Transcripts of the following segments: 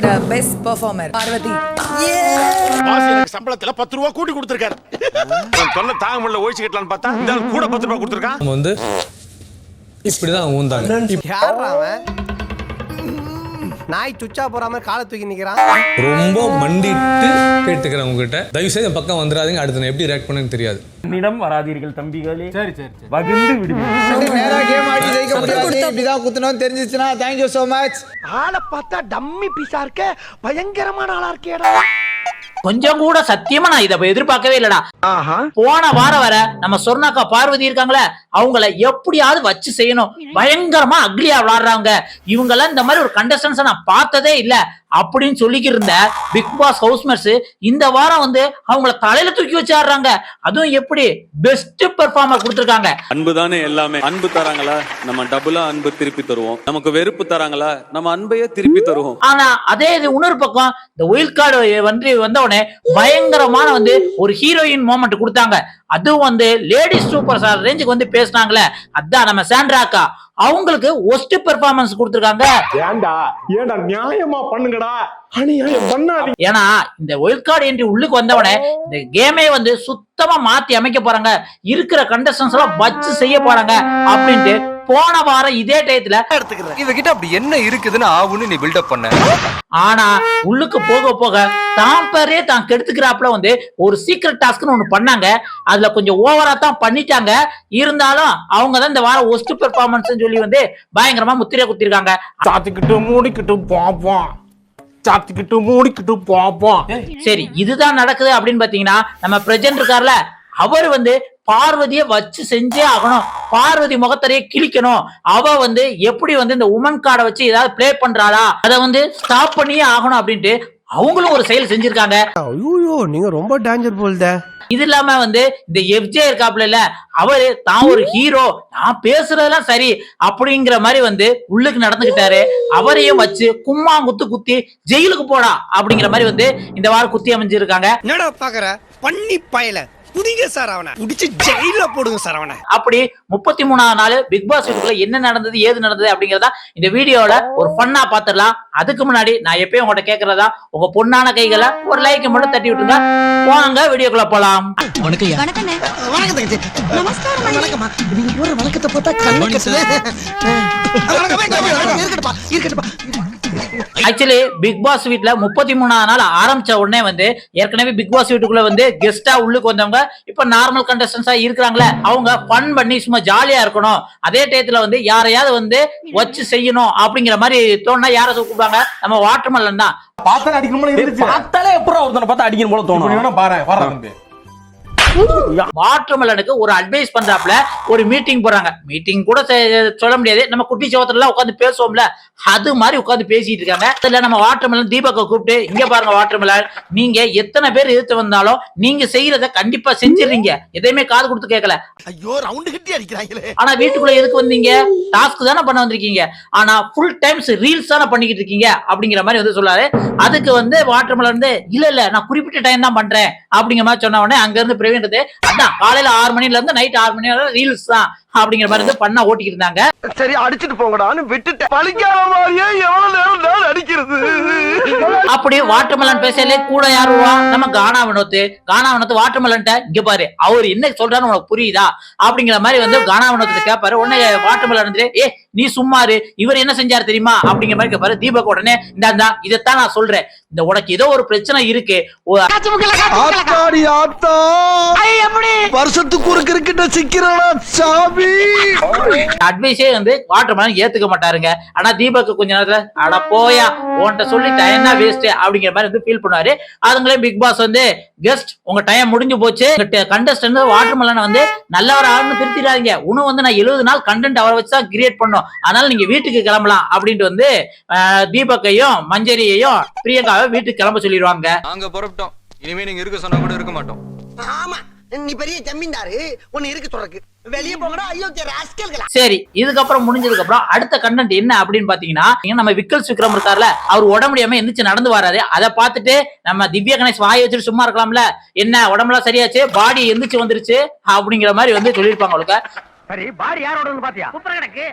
Best performer Parvati. Pass எனக்கு சம்பளத்துல 10 ரூபாய் கூட்டி கொடுத்திருக்காரு. தொல்லை தாங்க முடியல ஓய்ச்சி கட்டலாம்னு பார்த்தா இந்த ஆள் கூட 10 ரூபாய் கொடுத்திருக்கான். நம்ம வந்து இப்படிதான் ஊந்தாங்க. யாரா அவன்? நாய் சுச்சா போறாம காலை தூக்கி நிக்கிறான். ரொம்ப மண்டிட்டு கேட்டுக்கிறேன் உங்ககிட்ட, தயவு செய்து என் பக்கம் வந்துடாதீங்க. அடுத்து நான் எப்படி ரியாக்ட் பண்ணேன்னு தெரியாது. என்னிடம் வராதீர்கள் தம்பிகளே. சரி சரி வகுந்து விடுவீங்க. நேரா கேம் ஆடி ஜெயிக்க முடியாது. இப்படிதான் குத்துனோம் தெரிஞ்சிச்சுனா thank you so much. ஆளை பார்த்தா டம்மி பீஸா இருக்க, பயங்கரமான ஆளா இருக்கேடா. கொஞ்சம் கூட சத்தியமா நான் இதை எதிர்பார்க்கவே இல்லடா. போன வாரம் வர நம்ம சொர்ணாக்கா பார்வதி இருக்காங்களே, அவங்கள எப்படியாவது வச்சு செய்யணும். பயங்கரமா அக்லியா விளையாடுறாங்க. இவங்க எல்லாம் இந்த மாதிரி ஒரு கண்டஸ்டன்ஸ் நான் பார்த்ததே இல்ல அப்படின்னு சொல்லிக்கிட்டு இருந்த பிக் பாஸ் ஹவுஸ்மேட்ஸ் இந்த வாரம் வந்து அவங்கள தலையில தூக்கி வச்சு ஆடுறாங்க. அதுவும் எப்படி பெஸ்ட் பெர்ஃபார்மர் கொடுத்திருக்காங்க. அன்பு தானே எல்லாமே. அன்பு தராங்களா நம்ம டபுளா அன்பு திருப்பி தருவோம். நமக்கு வெறுப்பு தராங்களா நம்ம அன்பையே திருப்பி தருவோம். ஆனா அதே இது இன்னொரு பக்கம் இந்த ஒயில்ட் கார்டு வந்து வந்த உடனே பயங்கரமான வந்து ஒரு ஹீரோயின் மோமெண்ட் கொடுத்தாங்க. அதுவும் வந்து லேடிஸ் சூப்பர் ஸ்டார் ரேஞ்சுக்கு வந்து பேசினாங்களே, அதான் நம்ம சாண்ட்ராக்கா. அவங்களுக்கு ஒஸ்ட் பெர்ஃபார்மன்ஸ் கொடுத்திருக்காங்க. ஏண்டா நியாயமா பண்ணுங்கடா, அநியாயம் பண்ணாதீங்க. ஏன்னா இந்த ஒயில்ட் கார்டு என்ட்ரி உள்ளுக்கு வந்தவனே இந்த கேமே வந்து சுத்தமா மாத்தி அமைக்க போறாங்க, இருக்கிற கண்டஸ்டன்ஸ் எல்லாம் வச்சு செய்ய போறாங்க அப்படின்ட்டு போன வாரம் இதே டயத்துல இவகிட்ட அப்படி என்ன இருக்குதுன்னு ஆவுன்னு நீ பில்டப் பண்ண. ஆனா உள்ளுக்கு போக போக தான் பேரே தான் கெடுத்துக்கிறாப்புல வந்து ஒரு சீக்ரெட் டாஸ்க்னு ஒண்ணு பண்ணாங்க. அதுல கொஞ்சம் ஓவரா தான் பண்ணிட்டாங்க. இருந்தாலும் அவங்க தான் இந்த வாரம் ஒஸ்ட் பெர்ஃபார்மன்ஸ் சொல்லி வந்து பயங்கரமா முத்திரையா குத்திருக்காங்க. சாத்திக்கிட்டு மூடிக்கிட்டு பாப்போம், சாத்திக்கிட்டு மூடிக்கிட்டு பாப்போம். சரி, இதுதான் நடக்குது அப்படின்னு பாத்தீங்கன்னா நம்ம பிரஜன் இருக்கார்ல, அவர் வந்து பார்வதியை வச்சு செஞ்சே ஆகணும். பார்வதி முகத்தரையே கிழிக்கணும். அவ வந்து எப்படி வந்து இந்த உமன் கார்டை வச்சு ஏதாவது பிளே பண்றாளா, அதை வந்து ஸ்டாப் பண்ணியே ஆகணும் அப்படின்ட்டு அவங்களும் ஒரு செயல் செஞ்சிருக்காங்க. ஐயோ நீங்க ரொம்ப டேஞ்சர் போல்த. இது இல்லாம வந்து இந்த எஃப்ஜே இருக்காப்ல இல்ல, அவரு தான் ஒரு ஹீரோ, நான் பேசுறதெல்லாம் சரி அப்படிங்கிற மாதிரி வந்து உள்ளுக்கு நடந்துகிட்டாரு. அவரையும் வச்சு கும்மாங்குத்து குத்தி ஜெயிலுக்கு போடா அப்படிங்கிற மாதிரி வந்து இந்த வாரம் குத்தி அமைஞ்சிருக்காங்க. என்னடா பாக்குற பண்ணி பயல புடிங்க சார், அவனை புடிச்சு ஜெயில போடுங்க சார் அவனை. அப்படி 33ஆவது நாள் பிக் பாஸ் வீட்டுக்குள்ள என்ன நடந்தது ஏது நடந்தது அப்படிங்கறத இந்த வீடியோல ஒரு ஃபன்னா பாத்துடலாம். அதுக்கு முன்னாடி நான் எப்பயும் உங்கள்கிட்ட கேக்குறதா, உங்க பொண்ணான கைகளை ஒரு லைக் மட்டும் தட்டி விட்டுருங்க. வாங்க வீடியோக்குள்ள போலாம். ஆக்சுவலி பிக் பாஸ் வீட்ல 33ஆவது நாள் ஆரம்பிச்ச உடனே வந்து ஏற்கனவே பிக் பாஸ் வீட்டுக்குள்ள வந்து கெஸ்டா உள்ளுக்கு வந்தவங்க இப்ப நார்மல் கண்டஸ்டன்ஸா இருக்கிறாங்களே, அவங்க ஃபன் பண்ணி சும்மா ஜாலியா இருக்கணும். அதே டயத்துல வந்து யாரையாவது வந்து வச்சு செய்யணும் அப்படிங்கிற மாதிரி தோணுனா யாரை கூப்பிடுவாங்க? நம்ம வாட்டர்மெலன் தான். பார்த்தாலே அடிக்கணும் போல இருந்துச்சு. பார்த்தாலே எப்பறம் ஒருத்தனை பார்த்தா அடிக்கணும் போல தோணும். வேணா பாரு வர தம்பி. வாட்டர்மெலனுக்கு ஒரு அட்வைஸ் பண்றாப்ல ஒரு மீட்டிங் போறாங்க. மீட்டிங் கூட சொல்ல முடியாது, நம்ம குட்டி சோத்துல எல்லாம் உட்காந்து பேசுவோம்ல, அது மாதிரி உட்காந்து பேசிட்டு இருக்காங்க. அதுல நம்ம வாட்டர்மெலன் தீபக்கை கூப்பிட்டு, இங்க பாருங்க வாட்டர்மெலன், நீங்க எத்தனை பேர் எதிர்த்து வந்தாலும் நீங்க செய்யறத கண்டிப்பா செஞ்சிடறீங்க, எதையுமே காது கொடுத்து கேட்கல. ஐயோ ரவுண்டு கட்டி அடிக்கிறாங்களே. ஆனா வீட்டுக்குள்ள எதுக்கு வந்தீங்க? டாஸ்க் தானே பண்ண வந்திருக்கீங்க. ஆனா ஃபுல் டைம்ஸ் ரீல்ஸ் தானே பண்ணிக்கிட்டு இருக்கீங்க அப்படிங்கிற மாதிரி வந்து சொல்லாரு. அதுக்கு வந்து வாட்டர்மெலன் வந்து இல்ல நான் குறிப்பிட்ட டைம் தான் பண்றேன் அப்படிங்கிற மாதிரி சொன்ன உடனே அங்க இருந்து பிரவீன் அதான் காலையில 6 மணில இருந்து நைட் 6 மணி வரை ரீல்ஸ் தான் அப்படிங்கிற மாதிரி வந்து பண்ணா ஓட்டிக்கிட்டு இருந்தாங்க. சரி அடிச்சிட்டு போங்கடான்னு விட்டுட்டேன். பழிக்காத மாதிரியே எவ்வளவு நேரம் அடிக்கிறது. அப்படி வாட்டர்மெலன் பேசலே கூட யார் வருவா? நம்ம கானா வினோத். கானா வினோத் வாட்டர்மெலன் இங்க பாரு, அவர் என்ன சொல்றாரு உனக்கு புரியுதா அப்படிங்கிற மாதிரி வந்து கானா வினோத் கேட்பாரு. உடனே வாட்டர்மெலன் வந்து ஏ நீ சும்மாரு, இவர் என்ன செஞ்சாரு தெரியுமா அப்படிங்கிற மாதிரி கேட்பாரு. தீபக் உடனே இந்தா இதைத்தான் நான் சொல்றேன், இந்த உனக்கு ஏதோ ஒரு பிரச்சனை இருக்கு. வருஷத்துக்கு ஒரு கிரிக்கெட்ட சிக்கிறடா சாமி. அட்வைஸே வந்து வாட்டர்மெலன் ஏத்துக்க மாட்டாருங்க. ஆனா தீபக் கொஞ்ச நேரத்துல அட போயா உன்கிட்ட சொல்லி டைம் தான் வேஸ்ட் அப்படிங்கிற மாதிரி வந்து ஃபீல் பண்ணுவாரு. அதுங்களே பிக் பாஸ் வந்து கெஸ்ட் உங்க டைம் முடிஞ்சு போச்சு, கண்டஸ்டன்ட் வாட்டர்மெலனை வந்து நல்லவர ஆளுன்னு திருத்திடாதீங்க, இன்னும் வந்து நான் 70 நாள் கண்டென்ட் அவரை வச்சு தான் கிரியேட் பண்ணோம், அதனால நீங்க வீட்டுக்கு கிளம்பலாம் அப்படின்ட்டு வந்து தீபக்கையும் மஞ்சரியையும் பிரியங்காவை வீட்டுக்கு கிளம்ப சொல்லிடுவாங்க. நாங்க புறப்பட்டோம், இனிமே நீங்க இருக்க சொன்னா கூட இருக்க மாட்டோம். ஆமா நீ பெரிய ஜமீன்தாரு, உன்னை இருக்க சொல்றக்கு வெளியே போங்கடா. ஐயோ ராஸ்கல்களா. சரி, இதுக்கப்புறம் முடிஞ்சதுக்கு அப்புறம் அடுத்த கண்டென்ட் என்ன அப்படின்னு பாத்தீங்கன்னா, நம்ம விக்கல் விக்ரம் இருக்கார்ல, அவர் உடம்பு முடியாம எந்திரிச்சு நடந்து வராரு. அதை பார்த்துட்டு நம்ம திவ்யா கணேஷ் வாய் வச்சுட்டு சும்மா இருக்கலாம்ல, என்ன உடம்புலாம் சரியாச்சு, பாடி எந்திரிச்சு வந்துருச்சு அப்படிங்கிற மாதிரி வந்து சொல்லியிருப்பாங்க. அவளுக்கு சரி பாடி யாரோட பாத்தியா? குப்புற கிடக்கு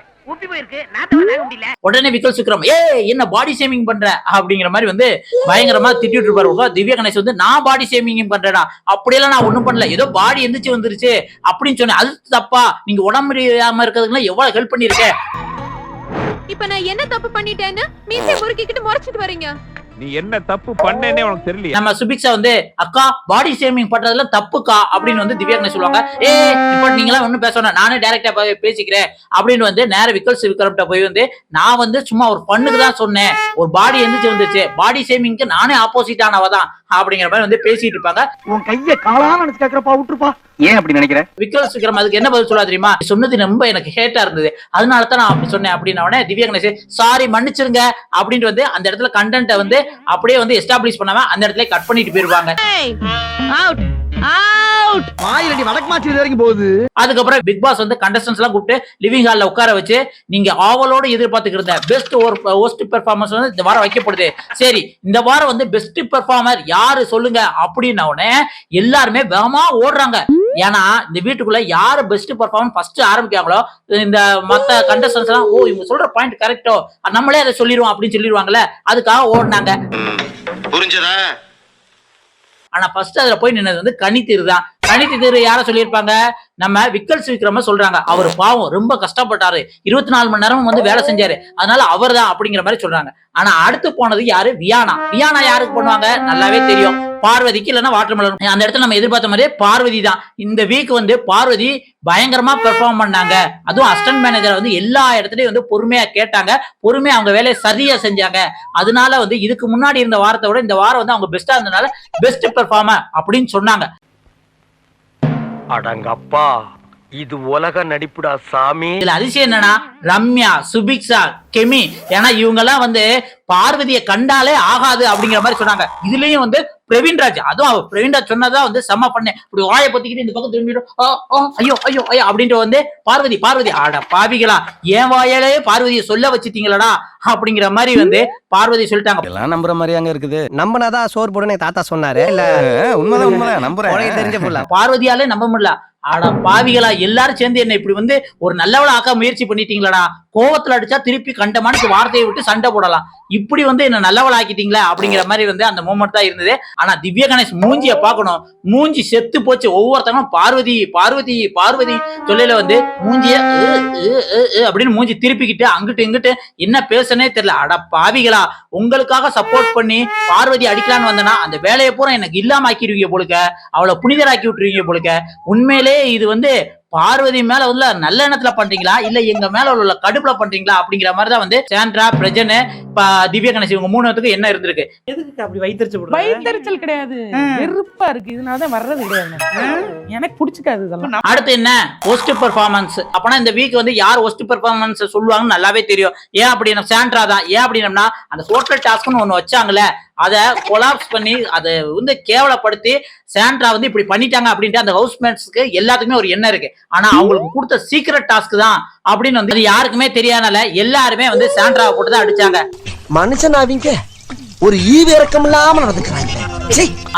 உடனே விக்கல் விக்ரம் என்ன பாடி ஷேமிங் பண்ற அப்படிங்கிற மாதிரி வந்து பயங்கரமா திட்டிட்டு இருப்பாரு. திவ்யா கணேஷ் வந்து நான் பாடி ஷேமிங் பண்றேனா, அப்படியெல்லாம் நான் ஒண்ணும் பண்ணல, ஏதோ பாடி எந்திரிச்சு வந்துருச்சு அப்படின்னு சொன்னேன். அது தப்பா? நீங்க உடம்பு முடியாம இருக்கிறதுக்குலாம் எவ்வளவு ஹெல்ப் பண்ணிருக்கேன். இப்ப நான் என்ன தப்பு பண்ணிட்டேன்னு மீசை முறுக்கிக்கிட்டு முறைச்சிட்டு வரீங்க? நீ என்ன தப்பு பண்ணேனே உனக்கு தெரியல. நம்ம சுபிக்ஷா வந்து அக்கா பாடி ஷேமிங் பண்றதுல தப்புக்கா அப்படின்னு வந்து திவ்யா கணேஷ் சொல்லுவாங்க. இப்ப நீங்களா ஒண்ணும் பேசணும், நானே டைரக்டா பேசிக்கிறேன் அப்படின்னு வந்து நேர விக்கல் விக்ரம்கிட்ட போய் வந்து நான் வந்து சும்மா ஒரு பண்ணுக்கு தான் சொன்னேன், ஒரு பாடி எந்திரிச்சு வந்துச்சு, பாடி ஷேமிங்க்கு நானே ஆப்போசிட் ஆனவதான் அப்படிங்கிற மாதிரி வந்து பேசிட்டு இருப்பாங்க. உன் கைய காலா நினைச்சு கேக்குறப்பா விட்டுருப்பா. ஏன் அப்படி நினைக்கிற? விக்கல் விக்ரம் அதுக்கு என்ன பதில் சொல்ல தெரியுமா? சொன்னது ரொம்ப எனக்கு ஹேட்டா இருந்தது, அதனால தான் நான் அப்படி சொன்னேன் அப்படின்ன திவ்யா கணேஷ் சாரி மன்னிச்சிருங்க அப்படின்ட்டு வந்து அந்த இடத்துல கண்டென்ட்டை வந்து அப்படியே வந்து எஸ்டாப்ளிஷ் பண்ணாம அந்த இடத்துல கட் பண்ணிட்டு போயிருவாங்க. வாயிலடி வடக்கு மாச்சி வரைக்கும் போகுது. அதுக்கப்புறம் பிக் பாஸ் வந்து கண்டஸ்டன்ஸ் எல்லாம் கூப்பிட்டு லிவிங் ஹால்ல உட்கார வச்சு நீங்க ஆவலோட எதிர்பார்த்துக்கிற பெஸ்ட் ஒஸ்ட் பெர்ஃபார்மன்ஸ் வந்து இந்த வாரம் வைக்கப்படுது, சரி இந்த வாரம் வந்து பெஸ்ட் பெர்ஃபார்மர் யாரு சொல்லுங்க அப்படின்ன உடனே எல்லாருமே வேகமா ஓடுறாங்க. ஏன்னா இந்த வீட்டுக்குள்ள யாரு பெஸ்ட் பெர்ஃபார்மன்ஸ் ஃபர்ஸ்ட் ஆரம்பிக்காங்களோ இந்த மத்த கண்டஸ்டன்ஸ் எல்லாம் இவங்க சொல்ற பாயிண்ட் கரெக்டோ நம்மளே அதை சொல்லிடுவோம் அப்படின்னு சொல்லிடுவாங்கல்ல, அதுக்காக ஓடுனாங்க. புரிஞ்சதா? ஆனா ஃபர்ஸ்ட் அதுல போய் நின்னது வந்து கனித்திரு தான். கனித்திரு யார சொல்லியிருப்பாங்க? நம்ம விக்கல் விக்ரம சொல்றாங்க. அவர் பாவம் ரொம்ப கஷ்டப்பட்டாரு, 24 மணி நேரமும் வந்து வேலை செஞ்சாரு, அதனால அவர் தான் அப்படிங்கிற மாதிரி சொல்றாங்க. ஆனா அடுத்து போனது யாரு? வியானா. வியானா யாருக்கு பண்ணுவாங்க? நல்லாவே தெரியும், பார்வதிக்கு இல்லைன்னா வாட்டர்மெலன். அந்த இடத்துல நம்ம எதிர்பார்த்த மாதிரியே பார்வதி தான். இந்த வீக் வந்து பார்வதி பயங்கரமா பெர்ஃபார்ம் பண்ணாங்க. அதுவும் அசிஸ்டன்ட் மேனேஜர் வந்து எல்லா இடத்துலயும் வந்து பொறுமையா கேட்டாங்க, பொறுமையா அவங்க வேலையை சரியா செஞ்சாங்க. அதனால வந்து இதுக்கு முன்னாடி இருந்த வாரத்தை விட இந்த வாரம் வந்து அவங்க பெஸ்டா இருந்தனால பெஸ்ட் பெர்ஃபார்மர் அப்படின்னு சொன்னாங்க. அடங்கப்பா, இது உலக நடிப்புடா சாமி. இதுல அதிசயம் என்னன்னா ரம்யா, சுபிக்ஷா, கெமி, ஏன்னா இவங்க எல்லாம் வந்து பார்வதியை கண்டாலே ஆகாது அப்படிங்கிற மாதிரி சொன்னாங்க. இதுலயும் வந்து பிரவீன்ராஜ், அதுவும் பிரவீன்ராஜ் சொன்னதான் வந்து செம்ம பண்ணேன், இப்படி வாயை பத்திக்கிட்டு இந்த பக்கம் திரும்பிடும் ஐயோ ஐயோ ஐயோ அப்படின்ட்டு வந்து பார்வதி பார்வதி ஆட பாவிகளா என் வாயாலே பார்வதியை சொல்ல வச்சுட்டீங்களடா அப்படிங்கிற மாதிரி வந்து பார்வதி சொல்லிட்டாங்க. எல்லாம் நம்புற மாதிரி அங்க இருக்குது. நம்பினாதான் சோறு போடுனே தாத்தா சொன்னாரு. இல்ல உண்மைதான் நம்புறேன். தெரிஞ்ச போல பார்வதியாலே நம்ப முடியல. ஆனா பாவிகளா எல்லாரும் சேர்ந்து என்ன இப்படி வந்து ஒரு நல்லவள ஆக்க முயற்சி பண்ணிட்டீங்களா? கோவத்துல அடிச்சா திருப்பி கண்டமானுக்கு வார்த்தையை விட்டு சண்டை போடலாம், இப்படி வந்து என்ன நல்லவள ஆக்கிட்டீங்களா அப்படிங்கிற மாதிரி வந்து அந்த மூமெண்ட் தான் இருந்தது. ஆனா திவ்யா கணேஷ் மூஞ்சிய பாக்கணும், மூஞ்சி செத்து போச்சு. ஒவ்வொருத்தவங்களும் பார்வதி பார்வதி பார்வதி சொல்லையில வந்து மூஞ்சிய அப்படின்னு மூஞ்சி திருப்பிக்கிட்டு அங்கிட்டு இங்கிட்டு என்ன பேசனே தெரியல. அட பாவிகளா, உங்களுக்காக சப்போர்ட் பண்ணி பார்வதி அடிக்கலான்னு வந்தனா அந்த வேலையை பூரா எனக்கு இல்லாம ஆக்கிடுவீங்க போலுக்க, அவளை புனிதராக்கி விட்டுருவீங்க போலுக்க. உண்மையிலே இது வந்து பார்வதி மேல உள்ள நல்ல எண்ணத்துல பண்றீங்களா இல்ல எங்க மேல உள்ள கடுப்புல பண்றீங்களா அப்படிங்கிற மாதிரிதான் வந்து சாண்ட்ரா, பிரஜன், திவ்யா கணேஷ் இவங்க 3 பேருக்கு என்ன இருந்திருக்கு. எதுக்கு அப்படி வைத்தறிச்சல் கிடையாது, வெறுப்பா இருக்கு, இதனாலதான் வர்றது கிடையாது, எனக்கு பிடிச்சிக்காது இதெல்லாம். அடுத்து என்ன? Worst performance. அப்பனா இந்த வீக் வந்து யார் ஒஸ்ட் பெர்ஃபார்மன்ஸ் சொல்லுவாங்கன்னு நல்லாவே தெரியும். ஏன் அப்படின்னா சாண்ட்ரா தான். ஏன் அப்படின்னா அந்த ஹோட்டல் டாஸ்க்னு ஒண்ணு வச்சாங்கல்ல, அதை கொலாப்ஸ் பண்ணி அதை வந்து கேவலப்படுத்தி சாண்ட்ரா வந்து இப்படி பண்ணிட்டாங்க அப்படின்ட்டு அந்த ஹவுஸ்மேட்ஸ்க்கு எல்லாத்துக்குமே ஒரு எண்ணம் இருக்கு. ஆனா அவங்களுக்கு கொடுத்த சீக்ரெட் டாஸ்க் தான் அப்படின்னு வந்து யாருக்குமே தெரியாதனால எல்லாருமே வந்து சாண்ட்ராவை போட்டு தான் அடிச்சாங்க. மனுஷன் அவங்க ஒரு ஈவிரக்கம் இல்லாம நடந்துக்கிறாங்க.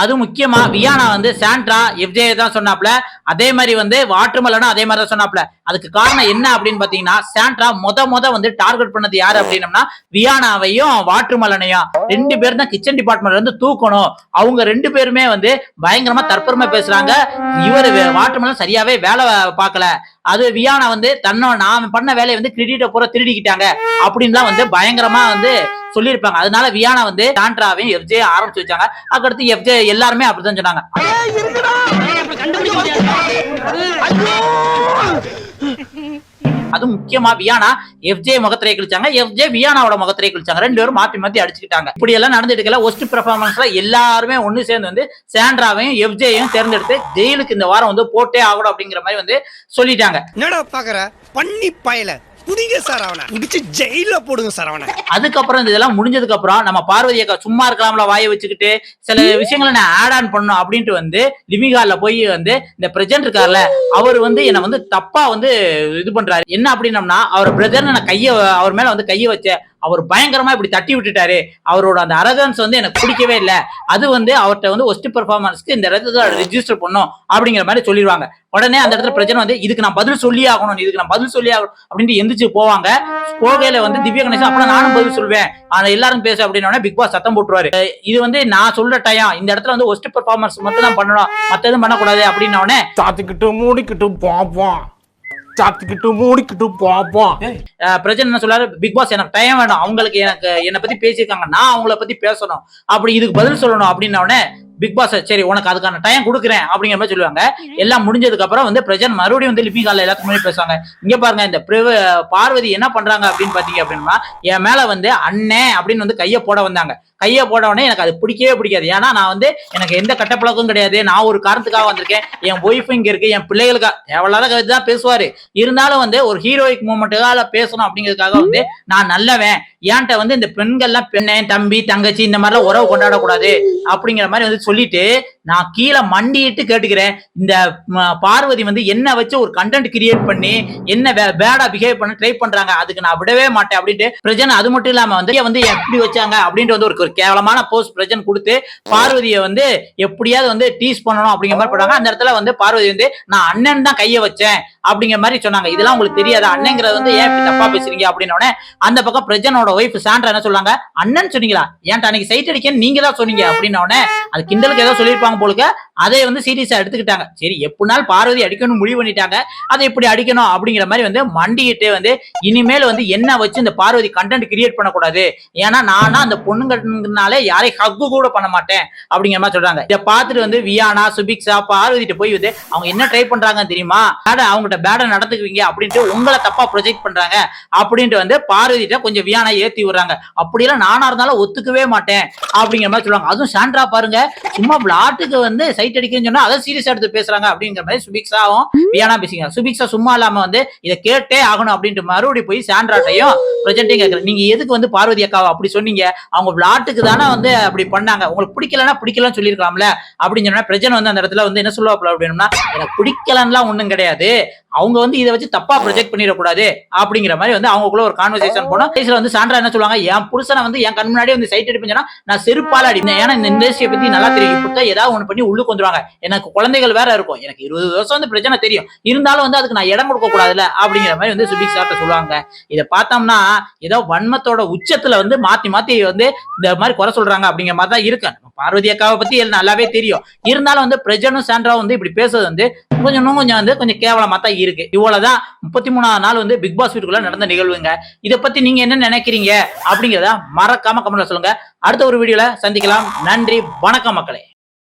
அது முக்கியமா வியானா வந்து சாண்ட்ரா எஃப்ஜே தான் சொன்னாப்ல, அதே மாதிரி வந்து வாட்டர்மெலனும் அதே மாதிரி தான் சொன்னாப்ல. அதுக்கு காரணம் என்ன அப்படின்னு பாத்தீங்கன்னா சாண்ட்ரா முத வந்து டார்கெட் பண்ணது யாரு அப்படின்னா வியானாவையும் வாட்டர்மெலனையும். 2 பேரும் தான் கிச்சன் டிபார்ட்மெண்ட்ல இருந்து தூக்கணும். அவங்க 2 பேருமே வந்து பயங்கரமா தற்பெருமை பேசுறாங்க. இவர் வாட்டர்மெலன் சரியாவே வேலை பார்க்கல, அது வியானா வந்து நான் பண்ண வேலையை வந்து கிரெடிட்ட பூரா திருடிக்கிட்டாங்க அப்படின்லாம் வந்து பயங்கரமா வந்து சொல்லியிருப்பாங்க. அதனால வியானா வந்து சாண்ட்ராவையும் எஃப்ஜே ஆரம்பிச்சு வச்சாங்க. அதுக்கடுத்து எஃப்ஜே எல்லாருமே அப்படிதான் சொன்னாங்க. அது முக்கியமா வியானா எஃப்ஜே முகத்திரையை கிழிச்சாங்க, எஃப்ஜே வியானாவோட முகத்திரையை கிழிச்சாங்க. 2 பேரும் மாத்தி அடிச்சுக்கிட்டாங்க. இப்படி எல்லாம் நடந்துட்டு ஒஸ்ட் பெர்ஃபார்மன்ஸ்ல எல்லாருமே ஒண்ணு சேர்ந்து வந்து சாண்ட்ராவையும் எஃப்ஜேயும் தேர்ந்தெடுத்து ஜெயிலுக்கு இந்த வாரம் வந்து போட்டே ஆகணும் அப்படிங்கிற மாதிரி வந்து சொல்லிட்டாங்க. என்னடா பாக்குற பண்ணி பயல புடிங்க சார், அவனை புடிச்சு ஜெயில போடுங்க சார் அவனை. அதுக்கப்புறம் இதெல்லாம் முடிஞ்சதுக்கு அப்புறம் நம்ம பார்வதி அக்கா சும்மா இருக்கலாம்ல வாயை வச்சுக்கிட்டு சில விஷயங்களை நான் ஆட் ஆன் பண்ணணும் அப்படின்ட்டு வந்து லிவிங் ஹால்ல போய் வந்து இந்த பிரஜன் இருக்கார்ல அவர் வந்து என்ன வந்து தப்பா வந்து இது பண்றாரு. என்ன அப்படின்னம்னா அவர் பிரதர் நான் அவர் மேல வந்து கையை வச்ச அவர் பயங்கரமா இப்படி தட்டி விட்டுட்டாரு, அவரோட அந்த அரகன்ஸ் வந்து எனக்கு பிடிக்கவே இல்லை, அது வந்து அவர்கிட்ட வந்து ஒஸ்ட் பெர்ஃபார்மன்ஸ்க்கு இந்த இடத்துல ரெஜிஸ்டர் பண்ணும் அப்படிங்கிற மாதிரி சொல்லிடுவாங்க. உடனே அந்த இடத்துல பிரச்சனை வந்து இதுக்கு நான் பதில் சொல்லி ஆகணும் அப்படின்ட்டு எந்திரிச்சு போவாங்க. போகையில வந்து திவ்யா கணேசன் அப்புறம் நானும் பதில் சொல்வேன், ஆனா எல்லாரும் பேச அப்படின்னா பிக் பாஸ் சத்தம் போட்டுருவாரு. இது வந்து நான் சொல்ற டைம், இந்த இடத்துல வந்து ஒஸ்ட் பெர்ஃபார்மன்ஸ் மட்டும் தான் பண்ணணும், மத்த எதுவும் பண்ணக்கூடாது அப்படின்னோடனே சாத்திக்கிட்டு மூடிக்கிட்டு பாப்போம், சாத்திக்கிட்டு மூடிக்கிட்டு பாப்போம். பிரஜன் என்ன சொல்றாரு, பிக் பாஸ் எனக்கு டைம் வேணும், அவங்களுக்கு எனக்கு என்னை பத்தி பேசியிருக்காங்க, நான் அவங்கள பத்தி பேசணும், அப்படி இதுக்கு பதில் சொல்லணும் அப்படின்னோடனே பிக் பாஸ் சரி உனக்கு அதுக்கான டைம் கொடுக்குறேன் அப்படிங்கிற மாதிரி சொல்லுவாங்க. எல்லாம் முடிஞ்சதுக்கு அப்புறம் வந்து பிரஜன் மறுபடியும் வந்து லிபிங் காலில் எல்லாத்துக்கும் முன்னாடி பேசுவாங்க. இங்க பாருங்க இந்த பார்வதி என்ன பண்றாங்க அப்படின்னு பாத்தீங்க அப்படின்னா, என் மேல வந்து அண்ணே அப்படின்னு வந்து கையை போட வந்தாங்க. கையை போட உடனே எனக்கு அது பிடிக்கவே பிடிக்காது. ஏன்னா நான் வந்து எனக்கு எந்த கட்டப்பழக்கம் கிடையாது, நான் ஒரு காரணத்துக்காக வந்திருக்கேன், என் ஒய்ஃப் இங்க இருக்கு, என் பிள்ளைகளுக்காக தேவையில்லாத கருத்து தான் பேசுவாரு. இருந்தாலும் வந்து ஒரு ஹீரோயிக் மூமெண்ட்டுக்காக பேசணும் அப்படிங்கிறதுக்காக வந்து நான் நல்லவன், ஏன்ட்ட வந்து இந்த பெண்கள்லாம் பெண்ணே தம்பி தங்கச்சி இந்த மாதிரிலாம் உறவு கொண்டாடக்கூடாது அப்படிங்கிற மாதிரி வந்து சொல்லிட்டு நான் கீழே மண்டிட்டு கேட்டுக்கிறேன். இந்த பார்வதி வந்து என்ன வச்சு ஒரு கண்டென்ட் கிரியேட் பண்ணி என்ன பேடா பிஹேவ் பண்ண ட்ரை பண்றாங்க, அதுக்கு நான் விடவே மாட்டேன் அப்படின்ட்டு பிரஜன். அது மட்டும் இல்லாம வந்து எப்படி வச்சாங்க அப்படின்ட்டு வந்து ஒரு கேவலமான போஸ்ட் பிரஜன் கொடுத்து பார்வதியை வந்து எப்படியாவது வந்து டீஸ் பண்ணணும் அப்படிங்கிற மாதிரி போட்டாங்க. அந்த இடத்துல வந்து பார்வதி வந்து நான் அண்ணன் தான் கையை வச்சேன் அப்படிங்கிற மாதிரி சொன்னாங்க. இதெல்லாம் உங்களுக்கு தெரியாதா, அண்ணங்கிறது வந்து ஏன் இப்படி தப்பா பேசுறீங்க அப்படின்னோடனே அந்த பக்கம் பிரஜனோட ஒய்ஃப் சாண்ட்ரா என்ன சொல்றாங்க, அண்ணன் சொன்னீங்களா, ஏன்டா அன்னைக்கு சைட் அடிக்க நீங்க தான் சொன்னீங்க அப்படின்னோடனே அது கிண்டலுக்கு ஏதோ சொல்லியிருப்பாங்க போலுக்கு, அதை வந்து சீரியஸா எடுத்துக்கிட்டாங்க. சரி எப்படினாலும் பார்வதி அடிக்கணும் முடிவு பண்ணிட்டாங்க, அதை இப்படி அடிக்கணும் அப்படிங்கிற மாதிரி வந்து மண்டிக்கிட்டே வந்து இனிமேல் வந்து என்ன வச்சு இந்த பார்வதி கண்டென்ட் கிரியேட் பண்ணக்கூடாது, ஏன்னா நானா அந்த பொண்ணுங்கனாலே யாரையும் ஹக்கு கூட பண்ண மாட்டேன் அப்படிங்கிற மாதிரி சொல்றாங்க. இதை பார்த்துட்டு வந்து வியானா சுபிக்ஷா பார்வதிட்டு போய் வந்து அவங்க என்ன ட்ரை பண்றாங்க தெரியுமா, அவங்ககிட்ட பேட நடந்துக்குவீங்க அப்படின்ட்டு உங்களை தப்பா ப்ரொஜெக்ட் பண்றாங்க அப்படின்ட்டு வந்து பார்வதிட்ட கொஞ்சம் வியானா ஏத்தி விடுறாங்க. அப்படியெல்லாம் நானா இருந்தாலும் ஒத்துக்கவே மாட்டேன் அப்படிங்கிற மாதிரி சொல்லுவாங்க. அதுவும் சாண்ட்ரா பாருங்க சும்மா பிளாட்டுக்கு வந்து சைட் அடிக்கன்னு சொன்னா அதை சீரியஸா எடுத்து பேசுறாங்க அப்படிங்கிற மாதிரி சுபிக்ஷாவும் வியானா பேசிங்க. சுபிக்ஷா சும்மா இல்லாம வந்து இதை கேட்டே ஆகணும் அப்படின்ட்டு மறுபடியும் போய் சாண்ட்ராட்டையும் பிரஜென்டிங் கேட்கறேன், நீங்க எதுக்கு வந்து பார்வதி அக்காவை அப்படி சொன்னீங்க, அவங்க பிளாட்டுக்கு தானே வந்து அப்படி பண்ணாங்க, உங்களுக்கு பிடிக்கலன்னா பிடிக்கலன்னு சொல்லியிருக்கலாம்ல அப்படின்னு சொன்னா பிரஜன் வந்து அந்த இடத்துல வந்து என்ன சொல்லுவாப்ல அப்படின்னா, எனக்கு பிடிக்கலன்னுலாம் ஒண்ணும் கிடையாது, அவங்க வந்து இதை வச்சு தப்பா ப்ரொஜெக்ட் பண்ணிடக்கூடாது அப்படிங்கிற மாதிரி வந்து அவங்களுக்குள்ள ஒரு கான்வர்சேஷன் போனோம். வந்து சாண்ட்ரா என்ன சொல்லுவாங்க, என் புருஷனை வந்து என் கண் முன்னாடியே வந்து சைட் அடிப்பேன் சொன்னா நான் செருப்பால அடிப்பேன், ஏன்னா இந்த இண்டஸ்ட்ரியை பத்தி நல்லா தெரியும், இப்படித்தான் ஏதாவது ஒண்ணு பண்ணி உள்ளுக்கு வந்துருவாங்க, எனக்கு குழந்தைகள் வேற இருக்கும், எனக்கு 20 வருஷம் வந்து பிரச்சனை தெரியும், இருந்தாலும் வந்து அதுக்கு நான் இடம் கொடுக்க கூடாதுல்ல அப்படிங்கிற மாதிரி வந்து சுபிக்ஷாட்ட சொல்லுவாங்க. இதை பார்த்தோம்னா ஏதோ வன்மத்தோட உச்சத்துல வந்து மாத்தி மாத்தி வந்து இந்த மாதிரி குறை சொல்றாங்க அப்படிங்கிற மாதிரி தான் இருக்கு. பார்வதி அக்காவை பத்தி நல்லாவே தெரியும், இருந்தாலும் வந்து பிரஜனும் சாண்ட்ராவும் வந்து இப்படி பேசுறது வந்து கொஞ்சம் கேவலமா தான் இருக்கு. இவ்வளவுதான் 33ஆவது நாள் வந்து பிக் பாஸ் வீட்டுக்குள்ள நடந்த நிகழ்வுங்க. இதை பத்தி நீங்க என்ன நினைக்கிறீங்க அப்படிங்கிறத மறக்காம கமெண்ட்ல சொல்லுங்க. அடுத்த ஒரு வீடியோல சந்திக்கலாம். நன்றி, வணக்கம் மக்களே.